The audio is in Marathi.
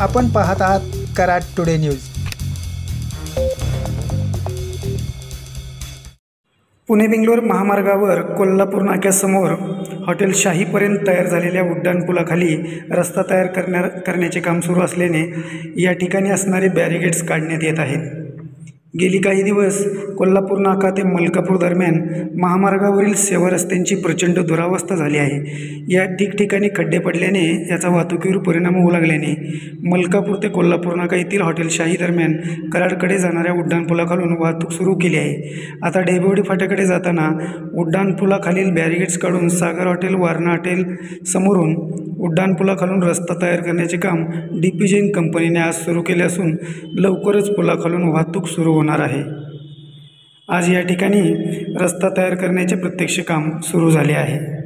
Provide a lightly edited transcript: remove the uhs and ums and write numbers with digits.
आपण पाहत आहात कराड टुडे न्यूज। पुणे बेंगलोर महामार्गावर कोल्हापूर नाक्यासमोर हॉटेल शाहीपर्यंत तयार झालेल्या उड्डाणपुलाखाली रस्ता तयार करण्याचे काम सुरू असल्याने या ठिकाणी असणारे बॅरिगेड्स काढण्यात येत आहेत। गेली काही दिवस कोल्हापूर नाका ते मलकापूर दरम्यान महामार्गावरील सेवा रस्त्यांची प्रचंड दुरावस्था झाली आहे। या ठिकठिकाणी खड्डे पडल्याने याचा वाहतुकीवर परिणाम होऊ लागल्याने मलकापूर ते कोल्हापूर नाका येथील हॉटेल शाही दरम्यान कराडकडे जाणाऱ्या उड्डाणपुलाखालून वाहतूक सुरू केली आहे। आता डेबेवाडी फाट्याकडे जाताना उड्डाणपुलाखालील बॅरिगेड्स काढून सागर हॉटेल, वारणा हॉटेल समोरून उड्डाणपुलाखालून रस्ता तयार करण्याचे काम DP जैन कंपनीने आज सुरू केले असून लवकरच पुलाखालून वाहतूक सुरू होणार आहे। आज या ठिकाणी रस्ता तयार करण्याचे प्रत्यक्ष काम सुरू झाले आहे।